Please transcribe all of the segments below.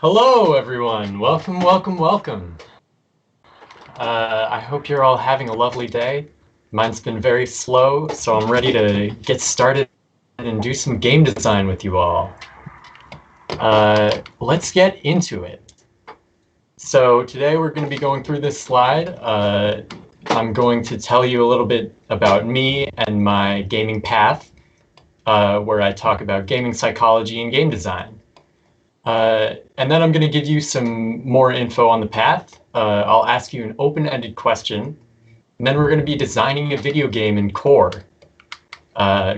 Hello, everyone. Welcome, welcome, welcome. I hope you're all having a lovely day. Mine's been very slow, so I'm ready to get started and do some game design with you all. Let's get into it. So today we're going to be going through this slide. I'm going to tell you a little bit about me and my gaming path, where I talk about gaming psychology and game design. And then I'm going to give you some more info on the path. I'll ask you an open-ended question, and then we're going to be designing a video game in Core.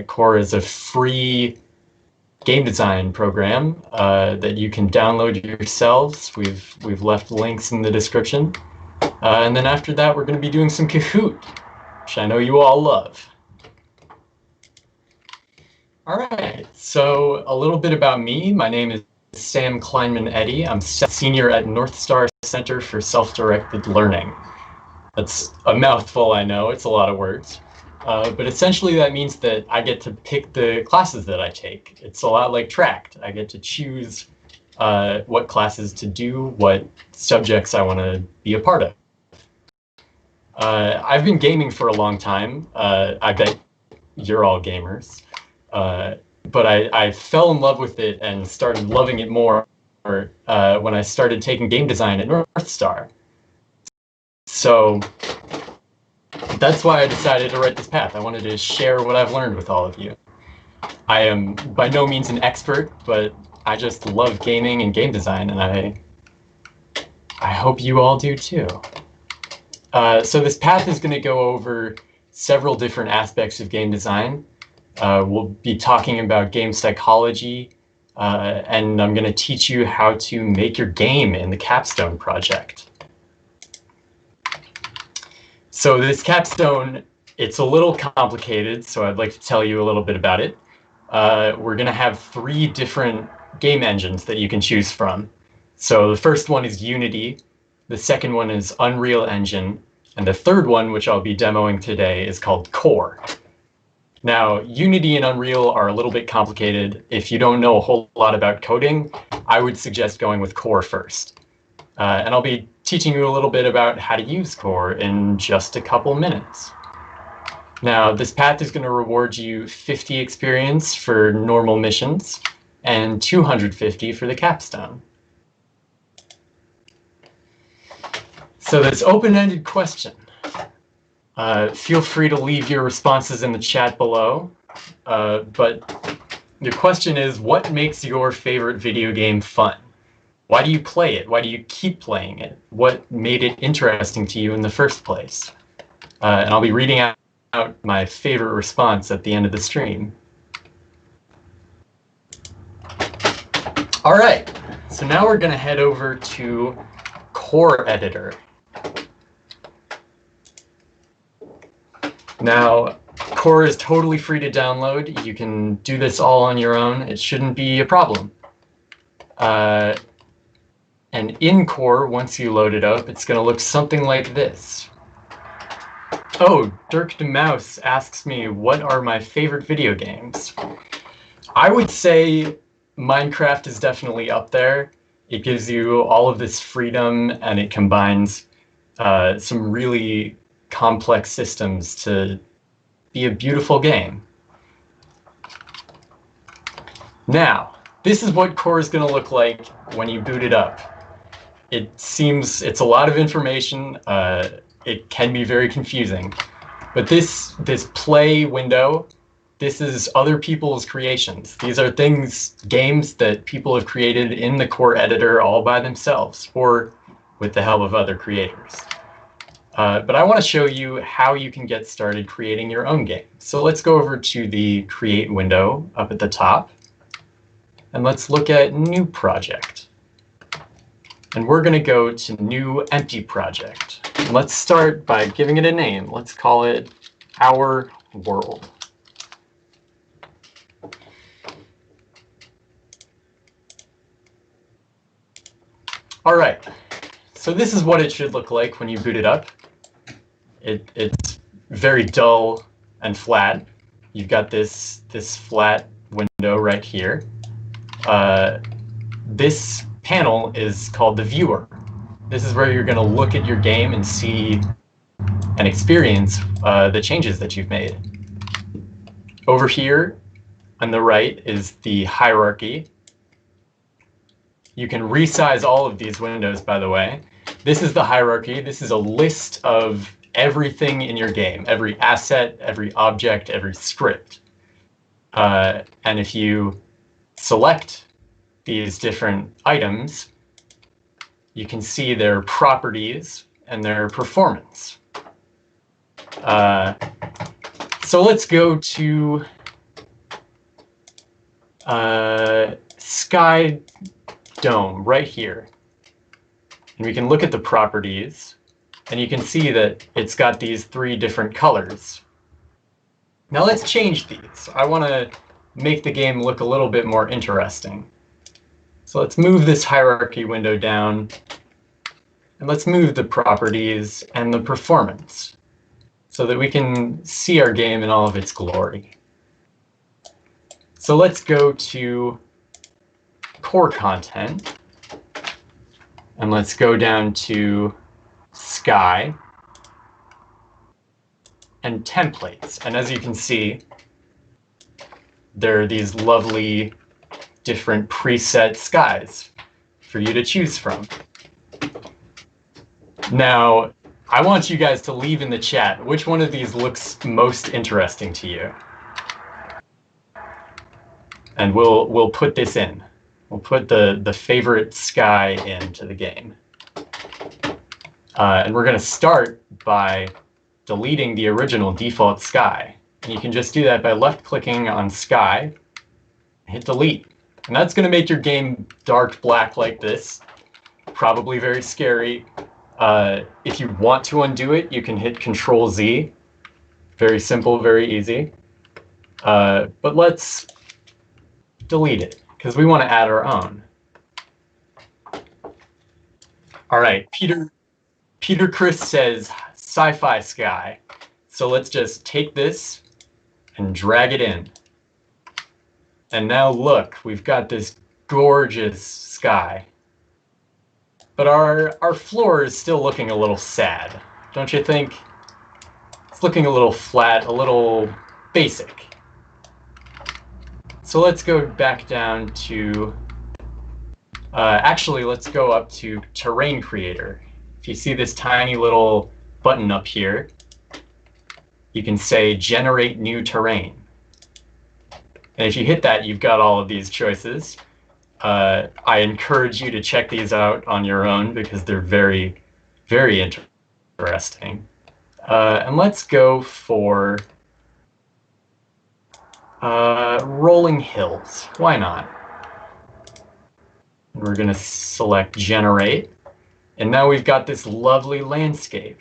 Core is a free game design program that you can download yourselves. We've left links in the description. And then after that, we're going to be doing some Kahoot, which I know you all love. All right, so a little bit about me. My name is Sam Kleinman-Eddy. I'm senior at North Star Center for Self-Directed Learning. That's a mouthful, I know. It's a lot of words. But essentially that means that I get to pick the classes that I take. It's a lot like Tract. I get to choose what classes to do, what subjects I want to be a part of. I've been gaming for a long time. I bet you're all gamers. But I fell in love with it and started loving it more when I started taking game design at North Star. So that's why I decided to write this path. I wanted to share what I've learned with all of you. I am by no means an expert, but I just love gaming and game design, and I hope you all do too. So this path is going to go over several different aspects of game design. We'll be talking about game psychology, and I'm going to teach you how to make your game in the Capstone project. So this capstone, it's a little complicated, so I'd like to tell you a little bit about it. We're going to have 3 different game engines that you can choose from. So the first one is Unity, the second one is Unreal Engine, and the third one, which I'll be demoing today, is called Core. Now, Unity and Unreal are a little bit complicated. If you don't know a whole lot about coding, I would suggest going with Core first. And I'll be teaching you a little bit about how to use Core in just a couple minutes. Now, this path is going to reward you 50 experience for normal missions and 250 for the capstone. So this open-ended question. Feel free to leave your responses in the chat below, but your question is, what makes your favorite video game fun? Why do you play it? Why do you keep playing it? What made it interesting to you in the first place? And I'll be reading out my favorite response at the end of the stream. All right, so now we're going to head over to Core Editor. Now, Core is totally free to download. You can do this all on your own. It shouldn't be a problem. And in Core, once you load it up, it's going to look something like this. Oh, Dirk de Mouse asks me, what are my favorite video games? I would say Minecraft is definitely up there. It gives you all of this freedom, and it combines some really complex systems to be a beautiful game. Now, this is what Core is going to look like when you boot it up. It's a lot of information. It can be very confusing, but this play window, this is other people's creations. These are games that people have created in the Core editor all by themselves or with the help of other creators. But I want to show you how you can get started creating your own game. So let's go over to the Create window up at the top, and let's look at New Project. And we're going to go to New Empty Project. And let's start by giving it a name. Let's call it Our World. All right, so this is what it should look like when you boot it up. It's very dull and flat. You've got this flat window right here. This panel is called the viewer. This is where you're going to look at your game and see and experience the changes that you've made. Over here on the right is the hierarchy. You can resize all of these windows, by the way. This is the hierarchy. This is a list of everything in your game, every asset, every object, every script. And if you select these different items, you can see their properties and their performance. So let's go to Sky Dome right here. And we can look at the properties, and you can see that it's got these 3 different colors. Now let's change these. I want to make the game look a little bit more interesting. So let's move this hierarchy window down, and let's move the properties and the performance so that we can see our game in all of its glory. So let's go to core content, and let's go down to Sky and templates. And as you can see, there are these lovely different preset skies for you to choose from. Now, I want you guys to leave in the chat which one of these looks most interesting to you. And we'll put this in. We'll put the favorite sky into the game. And we're going to start by deleting the original default sky. And you can just do that by left-clicking on sky, hit delete. And that's going to make your game dark black like this. Probably very scary. If you want to undo it, you can hit Control-Z. Very simple, very easy. But let's delete it, because we want to add our own. All right, Peter Chris says sci-fi sky. So let's just take this and drag it in. And now look, we've got this gorgeous sky. But our floor is still looking a little sad, don't you think? It's looking a little flat, a little basic. So let's go back down to, actually let's go up to Terrain Creator. If you see this tiny little button up here, you can say Generate New Terrain. And if you hit that, you've got all of these choices. I encourage you to check these out on your own because they're very, very interesting. And let's go for rolling hills. Why not? And we're going to select Generate. And now we've got this lovely landscape.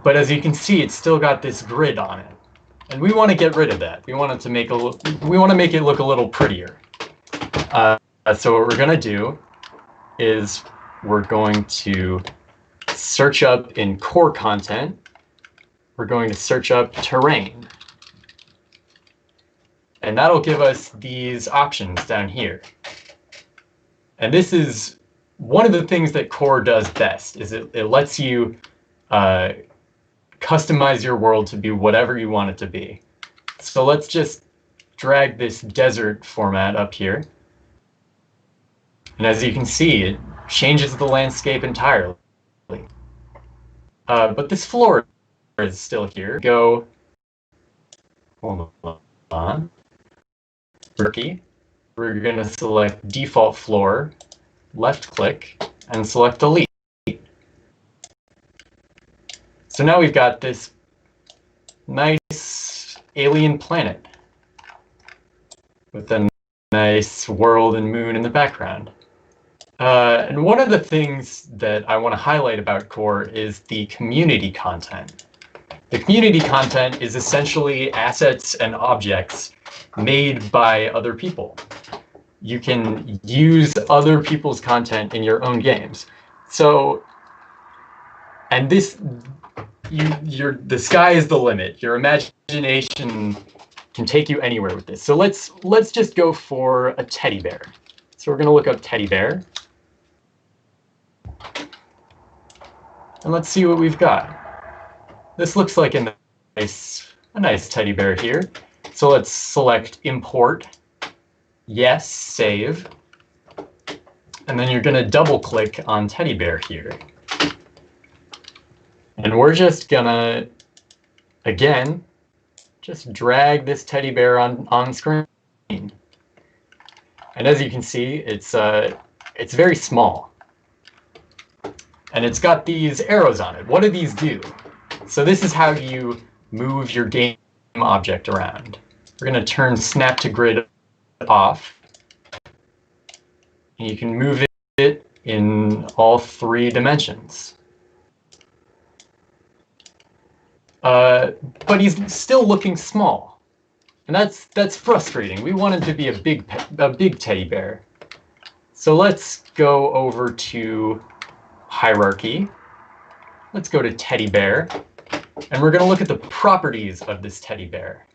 But as you can see, it's still got this grid on it. And we want to get rid of that. We want it to make we want to make it look a little prettier. So what we're going to do is we're going to search up in core content. We're going to search up terrain. And that'll give us these options down here. And this is one of the things that core does best, is it lets you customize your world to be whatever you want it to be. So let's just drag this desert format up here. And as you can see, it changes the landscape entirely. But this floor is still here. Go, hold on. Turkey. We're going to select default floor, left click, and select delete. So now we've got this nice alien planet with a nice world and moon in the background. And one of the things that I want to highlight about core is the community content. The community content is essentially assets and objects made by other people. You can use other people's content in your own games. So, and this, the sky is the limit. Your imagination can take you anywhere with this. So let's just go for a teddy bear. So we're going to look up teddy bear. And let's see what we've got. This looks like a nice teddy bear here. So let's select import. Yes, save. And then you're going to double click on teddy bear here. And we're just going to, again, just drag this teddy bear on screen. And as you can see, it's very small. And it's got these arrows on it. What do these do? So this is how you move your game object around. We're going to turn snap to grid off. And you can move it in all 3 dimensions. But he's still looking small. And that's frustrating. We want him to be a big teddy bear. So let's go over to hierarchy. Let's go to teddy bear. And we're going to look at the properties of this teddy bear.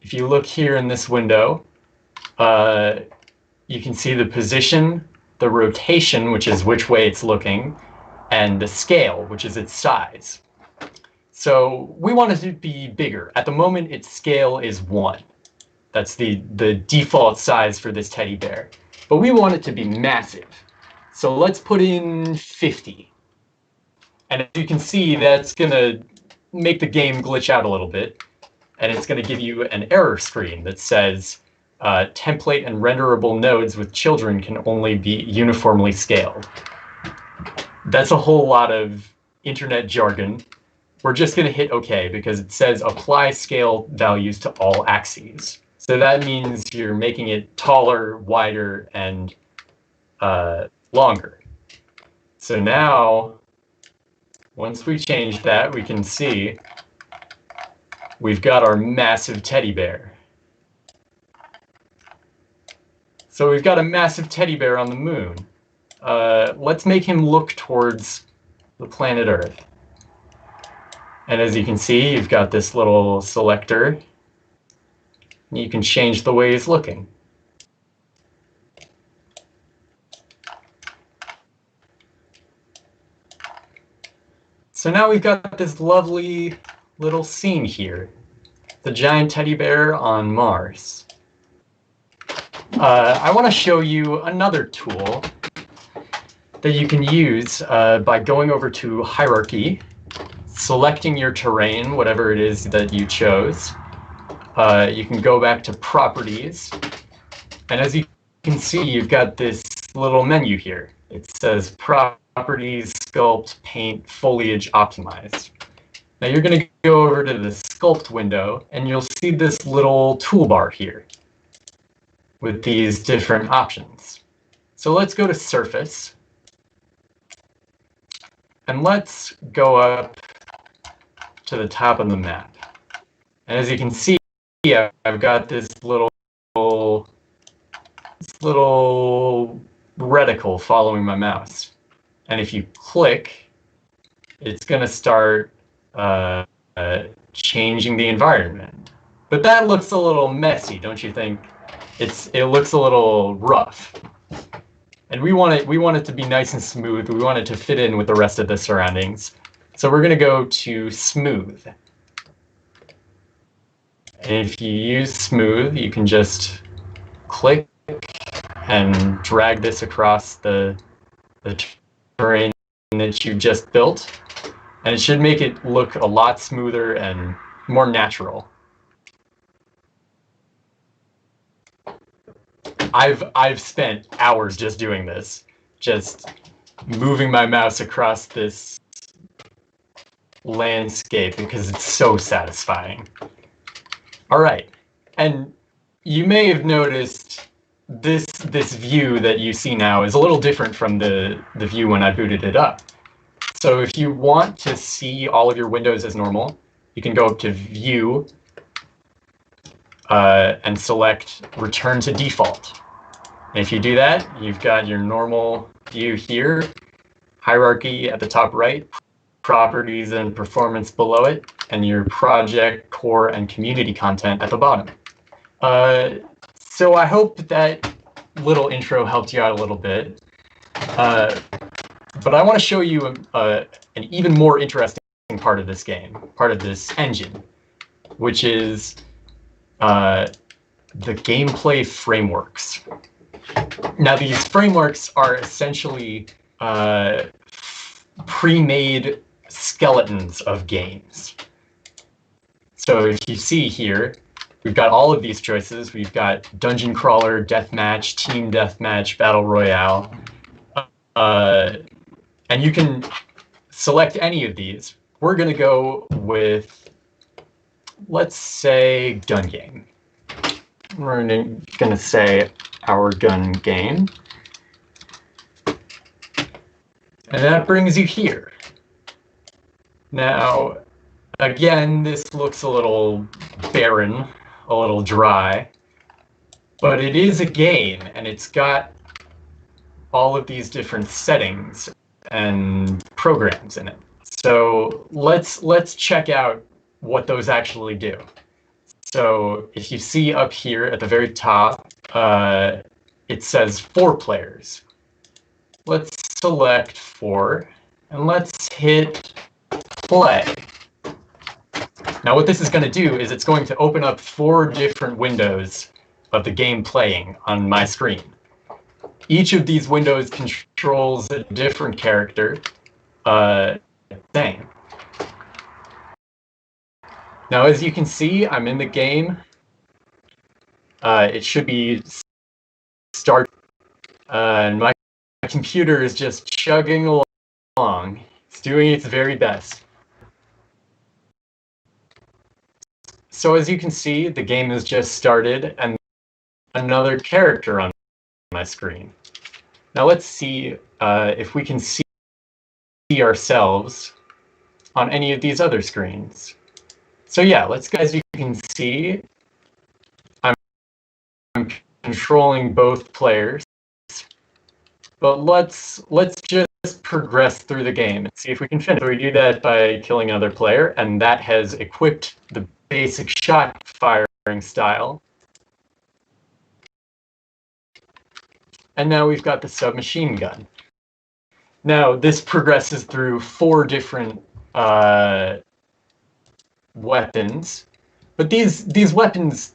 If you look here in this window, you can see the position, the rotation, which is which way it's looking, and the scale, which is its size. So we want it to be bigger. At the moment, its scale is 1. That's the default size for this teddy bear. But we want it to be massive. So let's put in 50. And as you can see, that's going to make the game glitch out a little bit. And it's going to give you an error screen that says, template and renderable nodes with children can only be uniformly scaled. That's a whole lot of internet jargon. We're just going to hit OK because it says apply scale values to all axes. So that means you're making it taller, wider, and longer. So now, once we change that, we can see we've got our massive teddy bear. So we've got a massive teddy bear on the moon. Let's make him look towards the planet Earth. And as you can see, you've got this little selector. And you can change the way he's looking. So now we've got this lovely little scene here. The giant teddy bear on Mars. I want to show you another tool that you can use by going over to hierarchy, selecting your terrain, whatever it is that you chose. You can go back to properties. And as you can see, you've got this little menu here. It says properties, sculpt, paint, foliage, optimized. Now you're going to go over to the sculpt window and you'll see this little toolbar here with these different options. So let's go to surface and let's go up to the top of the map. And as you can see, I've got this little reticle following my mouse. And if you click, it's going to start changing the environment. But that looks a little messy, don't you think? It looks a little rough. And we want it to be nice and smooth. We want it to fit in with the rest of the surroundings. So we're going to go to smooth. And if you use smooth, you can just click and drag this across the terrain that you just built. And it should make it look a lot smoother and more natural. I've spent hours just doing this, just moving my mouse across this landscape because it's so satisfying. All right, and you may have noticed this view that you see now is a little different from the view when I booted it up. So if you want to see all of your windows as normal, you can go up to View and select Return to Default. And if you do that, you've got your normal view here, hierarchy at the top right, properties and performance below it. and your project, core, and community content at the bottom. So I hope that little intro helped you out a little bit. But I want to show you an even more interesting part of this game, part of this engine, which is the gameplay frameworks. Now, these frameworks are essentially pre-made skeletons of games. So if you see here, we've got all of these choices. We've got Dungeon Crawler, Deathmatch, Team Deathmatch, Battle Royale. And you can select any of these. We're going to go with, let's say, Gun Game. We're going to say our gun game. And that brings you here. Now, again, this looks a little barren, a little dry, but it is a game, and it's got all of these different settings and programs in it. So let's check out what those actually do. So if you see up here at the very top, it says 4 players. Let's select 4, and let's hit play. Now what this is going to do is it's going to open up 4 different windows of the game playing on my screen. Each of these windows controls a different character thing. Now, as you can see, I'm in the game. It should be start, and my computer is just chugging along. It's doing its very best. So as you can see, the game has just started, and another character on my screen. Now let's see if we can see ourselves on any of these other screens. So yeah, let's go. As you can see, I'm controlling both players, but let's just progress through the game and see if we can finish. So we do that by killing another player, and that has equipped the basic shot firing style. And now we've got the submachine gun. Now this progresses through 4 different weapons, but these weapons,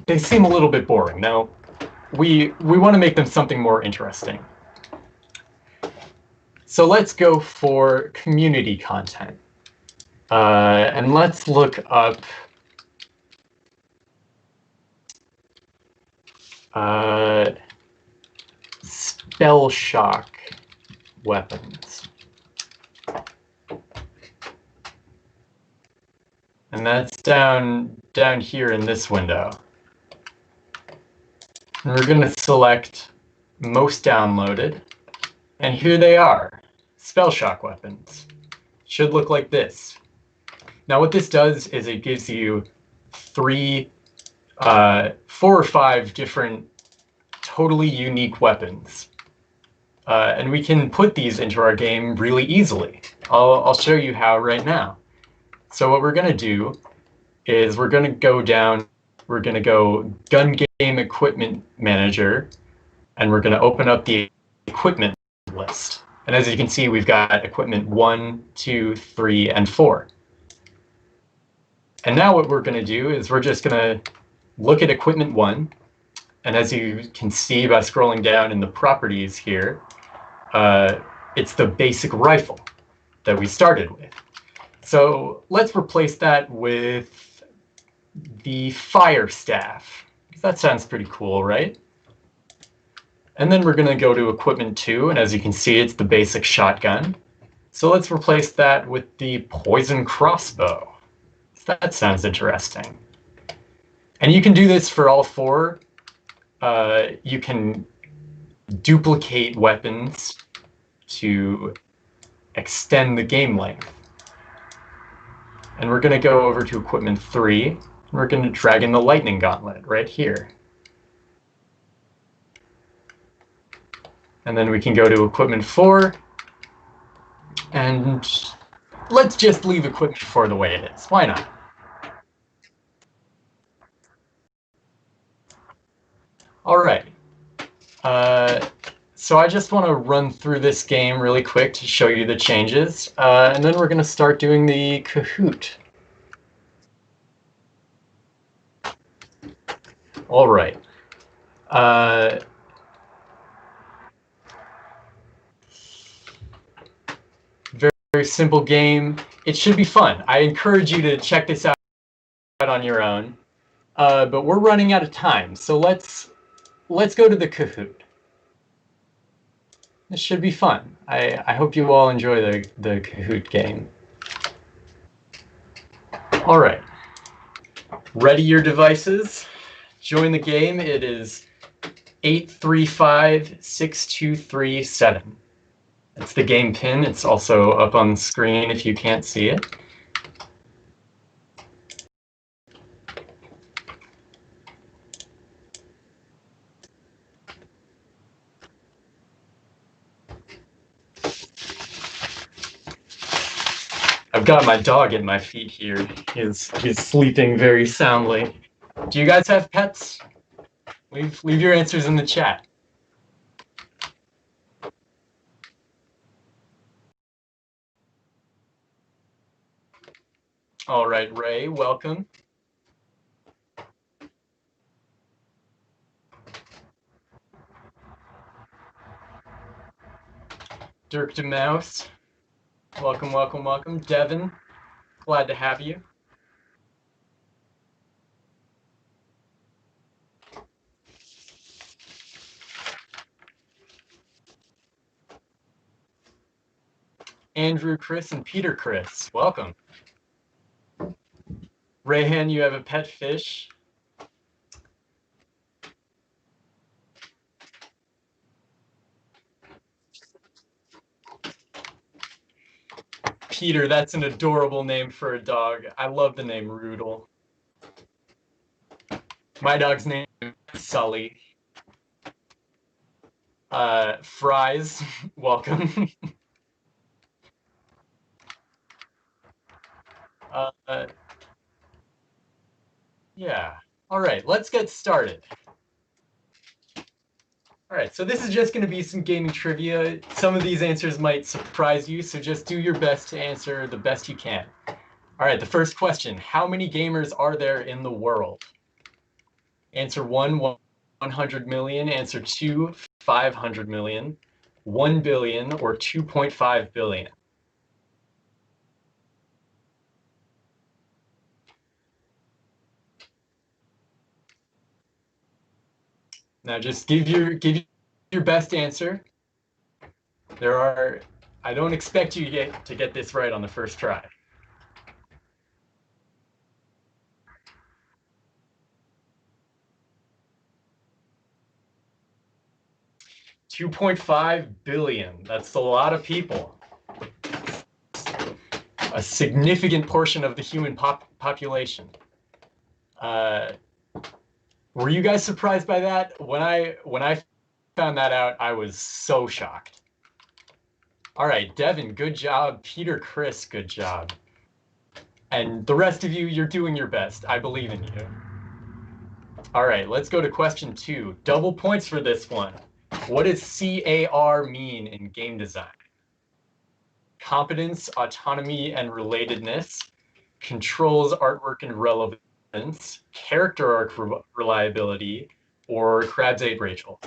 they seem a little bit boring. Now we want to make them something more interesting. So let's go for community content, and let's look up spell shock weapons. And that's down here in this window. And we're going to select most downloaded, and here they are, spell shock weapons. Should look like this. Now what this does is it gives you 4 or 5 different totally unique weapons. And we can put these into our game really easily. I'll show you how right now. So what we're going to do is we're going to go down, we're going to go Gun Game Equipment Manager, and we're going to open up the equipment list. And as you can see, we've got equipment 1, 2, 3, and 4. And now what we're going to do is we're just going to look at equipment 1. And as you can see by scrolling down in the properties here, it's the basic rifle that we started with. So let's replace that with the fire staff. That sounds pretty cool, right? And then we're going to go to equipment 2, and as you can see, it's the basic shotgun. So let's replace that with the poison crossbow. That sounds interesting. And you can do this for all 4. You can duplicate weapons to extend the game length. And we're going to go over to equipment 3. And we're going to drag in the lightning gauntlet right here. And then we can go to equipment 4. And let's just leave equipment for the way it is. Why not? All right. So I just want to run through this game really quick to show you the changes, and then we're going to start doing the Kahoot. All right. Very simple game. It should be fun. I encourage you to check this out on your own. But we're running out of time, so let's go to the Kahoot. This should be fun. I hope you all enjoy the Kahoot game. All right. Ready your devices. Join the game. It is 835-6237. That's the game pin. It's also up on the screen if you can't see it. I've got my dog at my feet here. He's sleeping very soundly. Do you guys have pets? Leave your answers in the chat. All right, Ray, welcome. Dirk de Mouse, welcome, welcome, welcome. Devin, glad to have you. Andrew, Chris, and Peter Chris, welcome. Rayhan, you have a pet fish. Peter, that's an adorable name for a dog. I love the name Roodle. My dog's name is Sully. Fries, welcome. Yeah. All right, let's get started. All right, so this is just going to be some gaming trivia. Some of these answers might surprise you, so just do your best to answer the best you can. All right, the first question. How many gamers are there in the world? Answer 1, 100 million. Answer 2, 500 million. 1 billion or 2.5 billion. Now just give your best answer. I don't expect you to get this right on the first try. 2.5 billion. That's a lot of people. A significant portion of the human population. Were you guys surprised by that? When I found that out, I was so shocked. All right, Devin, good job. Peter, Chris, good job. And the rest of you, you're doing your best. I believe in you. All right, let's go to question 2. Double points for this one. What does CAR mean in game design? Competence, autonomy, and relatedness. Controls, artwork, and relevance. Character arc reliability. Or Crab's Aid Rachel.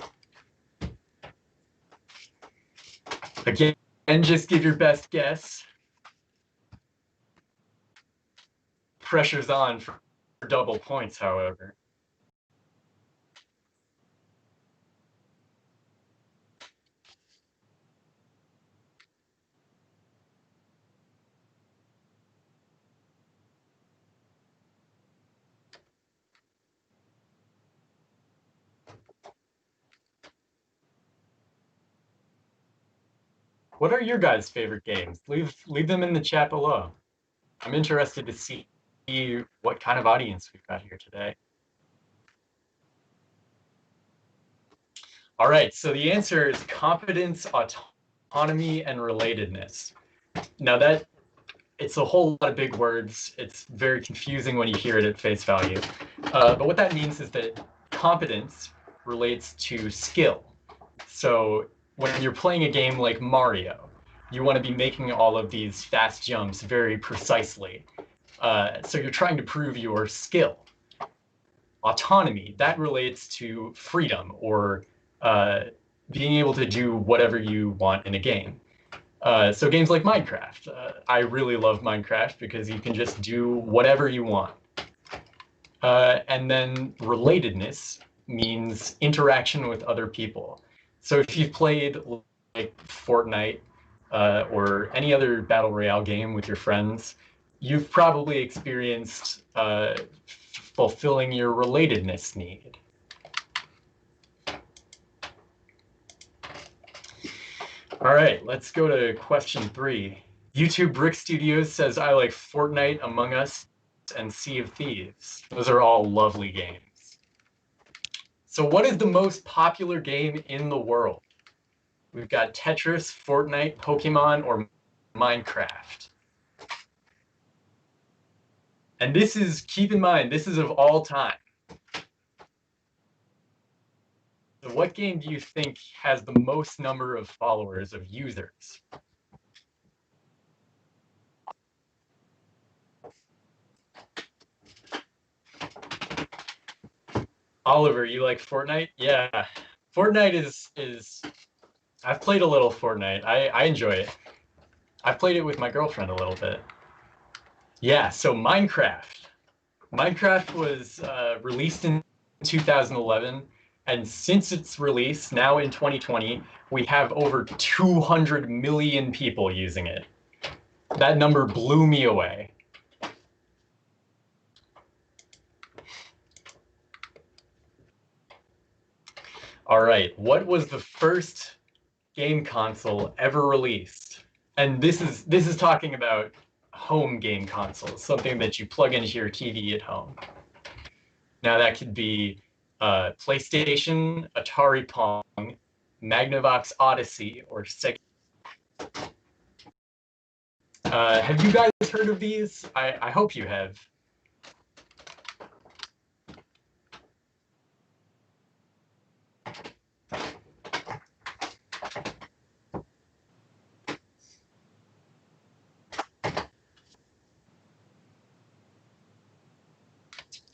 Again, just give your best guess. Pressure's on for double points, however. What are your guys' favorite games? Leave them in the chat below. I'm interested to see what kind of audience we've got here today. All right, so the answer is competence, autonomy, and relatedness. Now it's a whole lot of big words. It's very confusing when you hear it at face value. But what that means is that competence relates to skill. So when you're playing a game like Mario, you want to be making all of these fast jumps very precisely. So you're trying to prove your skill. Autonomy, that relates to freedom or being able to do whatever you want in a game. So games like Minecraft, I really love Minecraft because you can just do whatever you want. And then relatedness means interaction with other people. So if you've played like Fortnite or any other battle royale game with your friends, you've probably experienced fulfilling your relatedness need. All right, let's go to question 3. YouTube Brick Studios says, I like Fortnite, Among Us, and Sea of Thieves. Those are all lovely games. So what is the most popular game in the world? We've got Tetris, Fortnite, Pokemon, or Minecraft. And this is, keep in mind, this is of all time. So what game do you think has the most number of followers of users? Oliver, you like Fortnite? Yeah. Fortnite is I've played a little Fortnite. I enjoy it. I've played it with my girlfriend a little bit. Yeah, so Minecraft. Minecraft was released in 2011, and since its release, now in 2020, we have over 200 million people using it. That number blew me away. All right, what was the first game console ever released? And this is talking about home game consoles, something that you plug into your TV at home. Now that could be PlayStation, Atari Pong, Magnavox Odyssey, or Sega. Have you guys heard of these? I hope you have.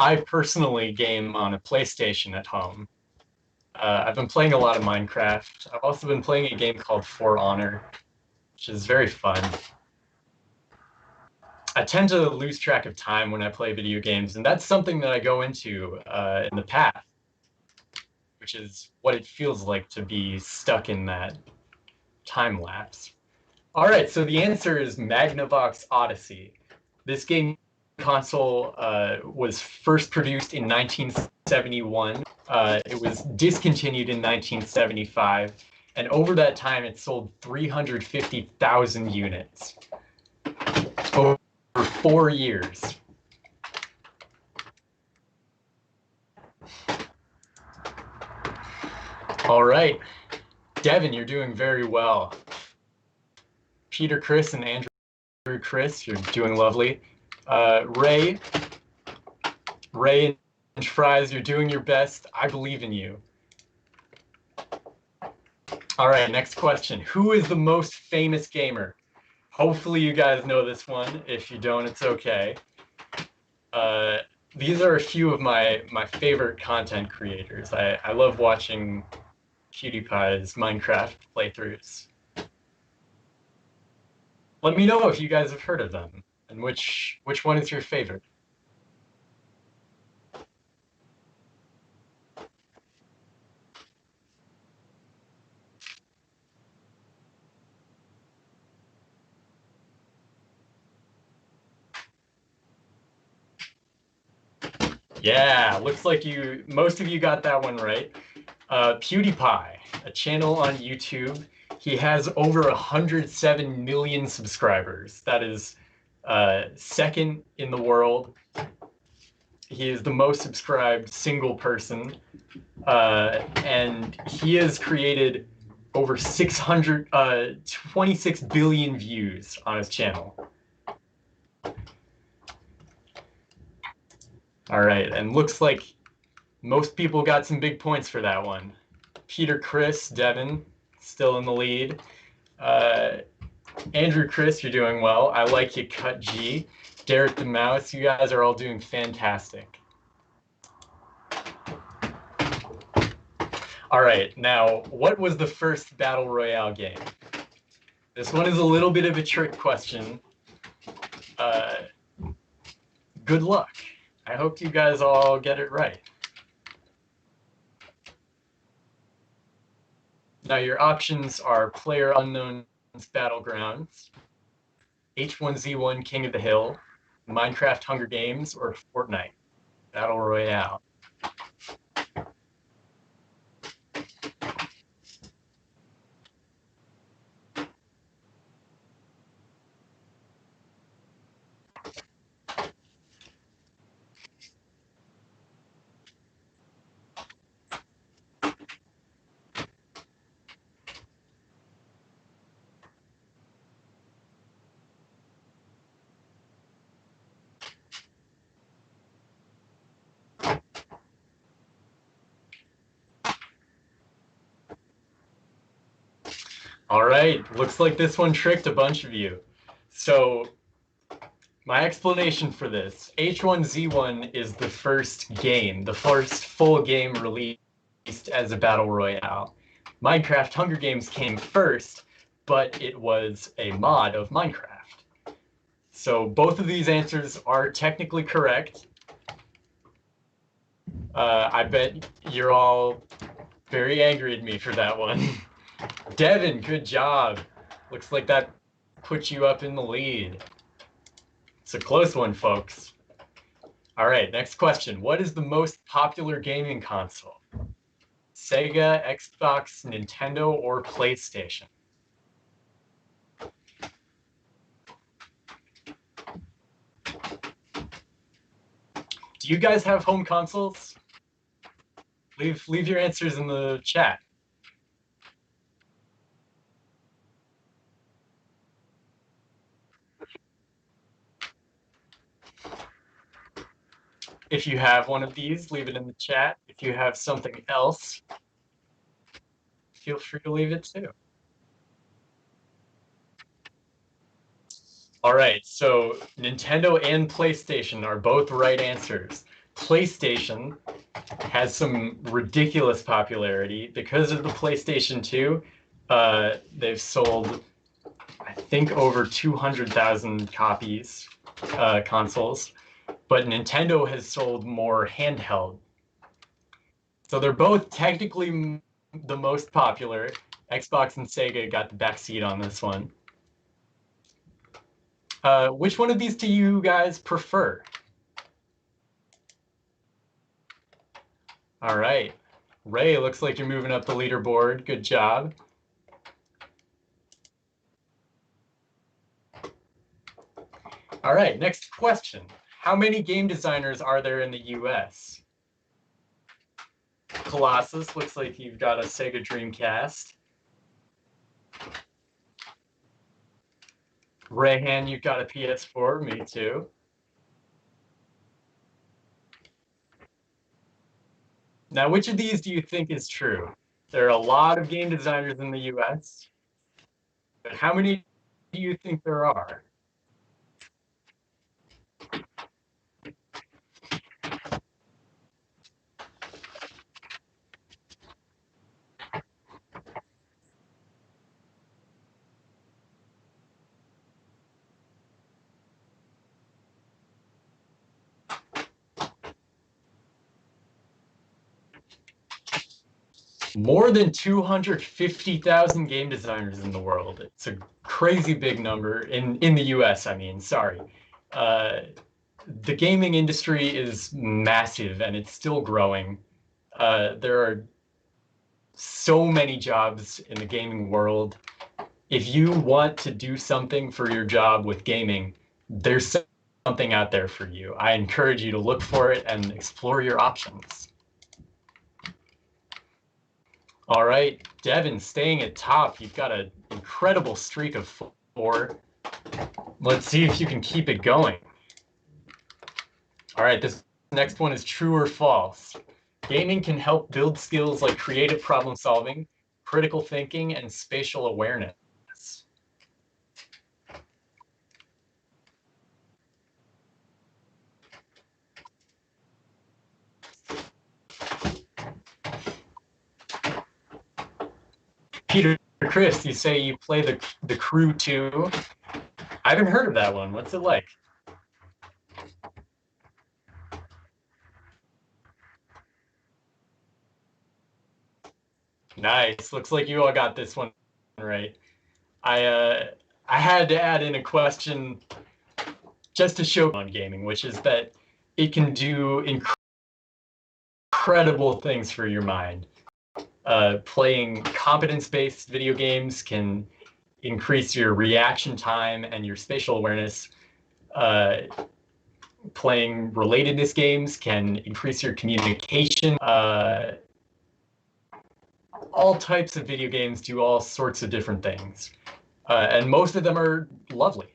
I personally game on a PlayStation at home. I've been playing a lot of Minecraft. I've also been playing a game called For Honor, which is very fun. I tend to lose track of time when I play video games, and that's something that I go into in the past, which is what it feels like to be stuck in that time lapse. All right, so the answer is Magnavox Odyssey. This game console was first produced in 1971. It was discontinued in 1975, and over that time, it sold 350,000 units over 4 years. All right, Devin, you're doing very well. Peter, Chris, and Andrew, Chris, you're doing lovely. Ray and Fries, you're doing your best. I believe in you. All right, next question. Who is the most famous gamer? Hopefully you guys know this one. If you don't, it's okay. These are a few of my favorite content creators. I love watching Pewdiepie's Minecraft playthroughs. Let me know if you guys have heard of them and which one is your favorite. Yeah, looks like most of you got that one right. Pewdiepie, a channel on YouTube. He has over 107 million subscribers. That is second in the world. He is the most subscribed single person. And he has created over 26 billion views on his channel. All right, and looks like most people got some big points for that one. Peter, Chris, Devin, still in the lead. Andrew, Chris, you're doing well. I like you, Cut G. Derek the Mouse, you guys are all doing fantastic. All right, now, what was the first Battle Royale game? This one is a little bit of a trick question. Good luck. I hope you guys all get it right. Now, your options are PlayerUnknown's Battlegrounds, H1Z1 King of the Hill, Minecraft Hunger Games, or Fortnite Battle Royale. All right, looks like this one tricked a bunch of you. So my explanation for this, H1Z1 is the first game, the first full game released as a battle royale. Minecraft Hunger Games came first, but it was a mod of Minecraft. So both of these answers are technically correct. I bet you're all very angry at me for that one. Devin, good job. Looks like that puts you up in the lead. It's a close one, folks. All right, next question. What is the most popular gaming console? Sega, Xbox, Nintendo, or PlayStation? Do you guys have home consoles? Leave your answers in the chat. If you have one of these, leave it in the chat. If you have something else, feel free to leave it too. All right, so Nintendo and PlayStation are both right answers. PlayStation has some ridiculous popularity. Because of the PlayStation 2, they've sold, I think, over 200,000 copies, consoles. But Nintendo has sold more handheld. So they're both technically the most popular. Xbox and Sega got the backseat on this one. Which one of these do you guys prefer? All right. Ray, looks like you're moving up the leaderboard. Good job. All right, next question. How many game designers are there in the US? Colossus, looks like you've got a Sega Dreamcast. Rayhan, you've got a PS4. Me too. Now, which of these do you think is true? There are a lot of game designers in the US, but how many do you think there are? More than 250,000 game designers in the world. It's a crazy big number in the US, I mean, sorry. The gaming industry is massive and it's still growing. There are so many jobs in the gaming world. If you want to do something for your job with gaming, there's something out there for you. I encourage you to look for it and explore your options. All right, Devin, staying at top. You've got an incredible streak of 4. Let's see if you can keep it going. All right, this next one is true or false. Gaming can help build skills like creative problem solving, critical thinking, and spatial awareness. Peter Chris, you say you play the Crew 2. I haven't heard of that one. What's it like? Nice. Looks like you all got this one right. I had to add in a question just to show on gaming, which is that it can do incredible things for your mind. Playing competence-based video games can increase your reaction time and your spatial awareness. Playing relatedness games can increase your communication. All types of video games do all sorts of different things, and most of them are lovely.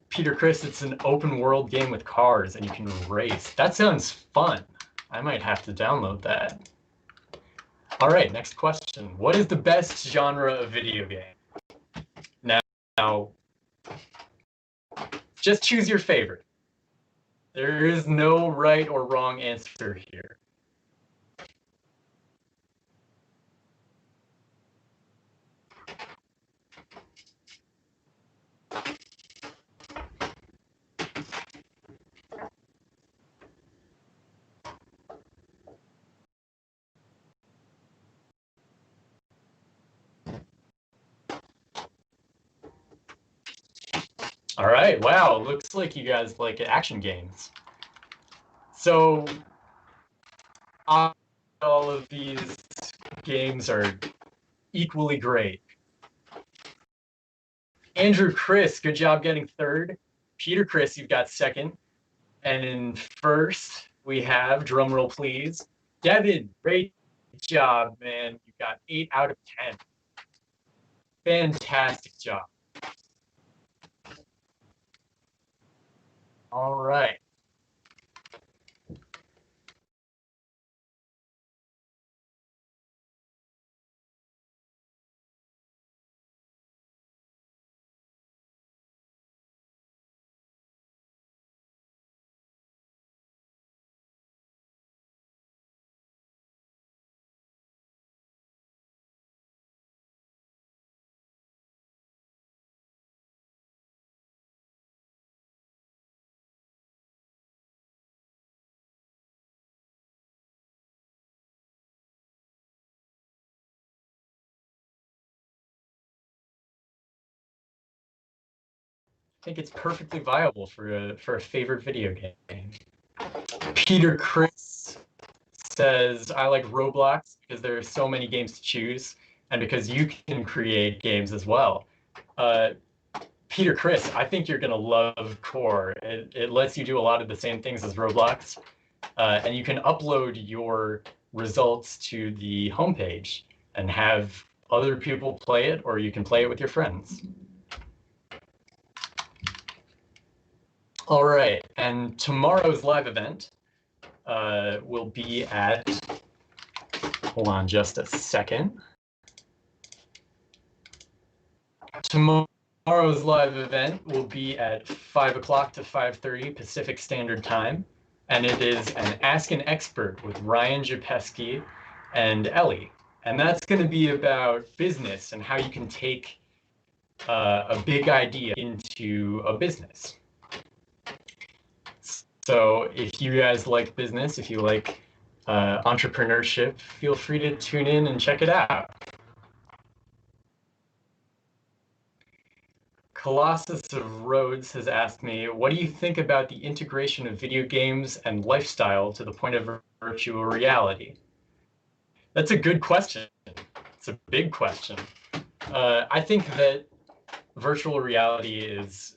Peter Chris, it's an open world game with cars and you can race. That sounds fun. I might have to download that. All right, next question. What is the best genre of video game? Now, just choose your favorite. There is no right or wrong answer here. All right, wow, looks like you guys like action games. So, all of these games are equally great. Andrew Chris, good job getting third. Peter Chris, you've got second. And in first, we have, drumroll please, Devin, great job, man. You got 8 out of 10. Fantastic job. All right. I think it's perfectly viable for a favorite video game. Peter Chris says, I like Roblox because there are so many games to choose and because you can create games as well. Peter Chris, I think you're going to love Core. It lets you do a lot of the same things as Roblox, and you can upload your results to the homepage and have other people play it, or you can play it with your friends. All right, and tomorrow's live event will be at, hold on just a second. Tomorrow's live event will be at 5 o'clock to 5:30 Pacific Standard Time, and it is an Ask an Expert with Ryan Japeski and Ellie. And that's going to be about business and how you can take a big idea into a business. So if you guys like business, if you like entrepreneurship, feel free to tune in and check it out. Colossus of Rhodes has asked me, what do you think about the integration of video games and lifestyle to the point of virtual reality? That's a good question. It's a big question. I think that virtual reality is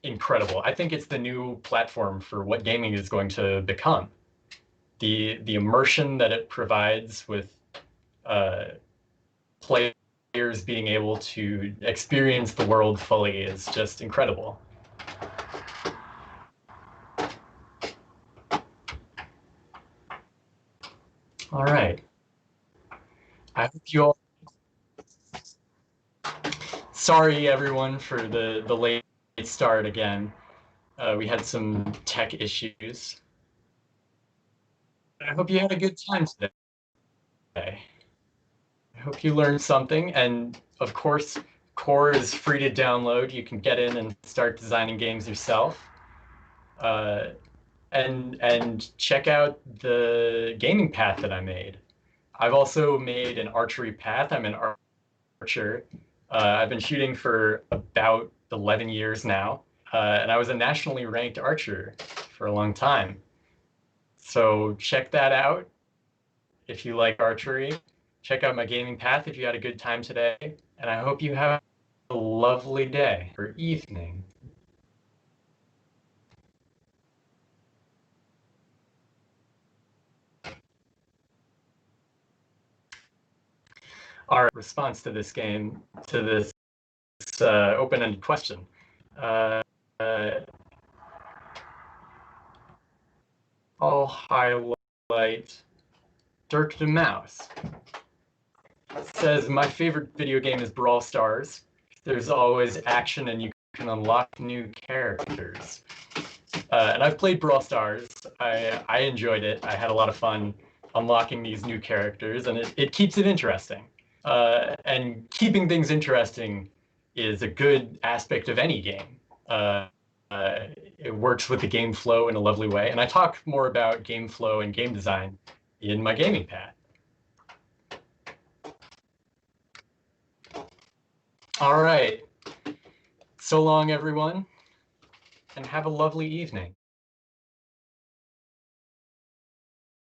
incredible. I think it's the new platform for what gaming is going to become. The immersion that it provides with players being able to experience the world fully is just incredible. All right. I hope you all. Sorry, everyone, for the late start again. We had some tech issues. I hope you had a good time today. I hope you learned something. And of course, Core is free to download. You can get in and start designing games yourself. Uh, and check out the gaming path that I made. I've also made an archery path. I'm an archer. I've been shooting for about 11 years now, and I was a nationally ranked archer for a long time. So check that out if you like archery. Check out my gaming path if you had a good time today, and I hope you have a lovely day or evening. Our response to this game, to this open-ended question. Uh, I'll highlight Dirk the Mouse. It says, my favorite video game is Brawl Stars. There's always action and you can unlock new characters. And I've played Brawl Stars. I enjoyed it. I had a lot of fun unlocking these new characters, and it keeps it interesting. And keeping things interesting is a good aspect of any game. It works with the game flow in a lovely way. And I talk more about game flow and game design in my gaming path. All right. So long, everyone, and have a lovely evening.